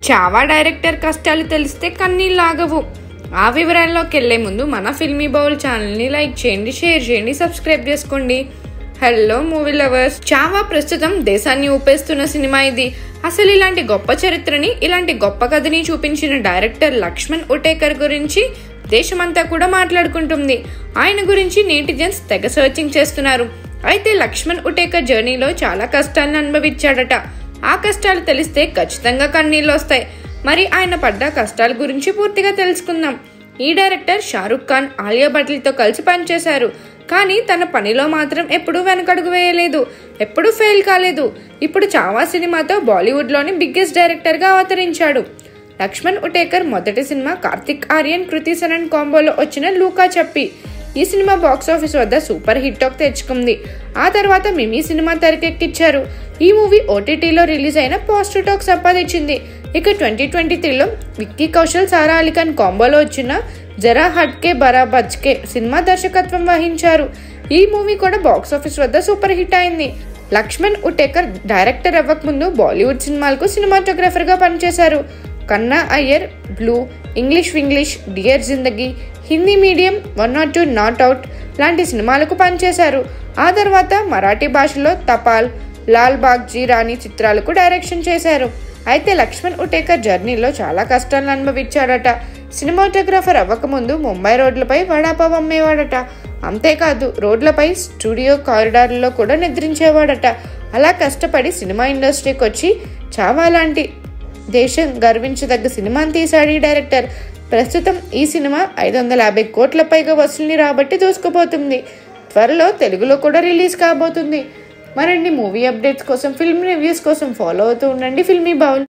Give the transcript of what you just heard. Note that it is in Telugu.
చావా డైరెక్టర్ కష్టాలు తెలిస్తే కన్నీళ్ళు ఆగవు. ఆ వివరాల్లోకి వెళ్లే ముందు మన ఫిల్మీ బౌల్ ఛానల్ని లైక్ చేయండి, షేర్ చేయండి, సబ్స్క్రైబ్ చేసుకోండి. హలో మూవీ లవర్స్, చావా ప్రస్తుతం దేశాన్ని ఊపేస్తున్న సినిమా ఇది. అసలు ఇలాంటి గొప్ప చరిత్రని, ఇలాంటి గొప్ప కథని చూపించిన డైరెక్టర్ లక్ష్మణ్ ఉటేకర్ గురించి దేశమంతా కూడా మాట్లాడుకుంటుంది. ఆయన గురించి నెటిజన్స్ తెగ సర్చింగ్ చేస్తున్నారు. అయితే లక్ష్మణ్ ఉటేకర్ జర్నీలో చాలా కష్టాలను అనుభవించాడట. ఆ కష్టాలు తెలిస్తే ఖచ్చితంగా కన్నీళ్ళు వస్తాయి. మరి ఆయన పడ్డ కష్టాల గురించి పూర్తిగా తెలుసుకుందాం. ఈ డైరెక్టర్ షారుఖ్ ఖాన్, ఆలియా భట్లతో కలిసి పనిచేశారు. కానీ తన పనిలో మాత్రం ఎప్పుడూ వెనకడుగు వేయలేదు, ఎప్పుడూ ఫెయిల్ కాలేదు. ఇప్పుడు చావా సినిమాతో బాలీవుడ్లోని బిగ్గెస్ట్ డైరెక్టర్గా అవతరించాడు. లక్ష్మణ్ ఉటేకర్ మొదటి సినిమా కార్తిక్ ఆర్యన్ కృతి సనన్ కాంబోలో వచ్చిన లూకా చెప్పి. ఈ సినిమా బాక్సాఫీస్ వద్ద సూపర్ హిట్ టాక్ తెచ్చుకుంది. ఆ తర్వాత మిమీ సినిమా తెరకెక్కించారు. ఈ మూవీ ఓటీటీలో రిలీజ్ అయిన పాజిటివ్ టాక్ సంపాదించింది. ఇక 2023లో విక్కీ కౌశల్, సారా అలీ ఖాన్ కాంబోలో వచ్చిన జరా హట్కే బరా బజ్కే సినిమా దర్శకత్వం వహించారు. ఈ మూవీ కూడా బాక్సాఫీస్ వద్ద సూపర్ హిట్ అయింది. లక్ష్మణ్ ఉటేకర్ డైరెక్టర్ అవ్వక ముందు బాలీవుడ్ సినిమాలకు సినిమాటోగ్రాఫర్గా పనిచేశారు. కన్నా Iyer, blue, English Vinglish, dear Zindagi, Hindi medium, 102 not out లాంటి సినిమాలకు పనిచేశారు. ఆ తర్వాత మరాఠీ భాషలో తపాల్, లాల్ బాగ్జీ రాణి చిత్రాలకు డైరెక్షన్ చేశారు. అయితే లక్ష్మణ్ ఉటేకర్ జర్నీలో చాలా కష్టాలను అనుభవించాడట. సినిమాటోగ్రాఫర్ అవ్వకముందు ముంబై రోడ్లపై వడాపావ్ అమ్మేవాడట. అంతేకాదు రోడ్లపై, స్టూడియో కారిడార్లలో కూడా నిద్రించేవాడట. అలా కష్టపడి సినిమా ఇండస్ట్రీకి వచ్చి చావా లాంటి దేశం గర్వించదగ్గ సినిమాని తీశాడు ఈ డైరెక్టర్. ప్రస్తుతం ఈ సినిమా 550 కోట్ల పైగా వసూలుని రాబట్టి దూసుకుపోతుంది. త్వరలో తెలుగులో కూడా రిలీజ్ కాబోతుంది. మరిన్ని మూవీ అప్డేట్స్ కోసం, ఫిల్మ్ రివ్యూస్ కోసం ఫాలో అవుతూ ఉండండి ఫిల్మీ బౌల్.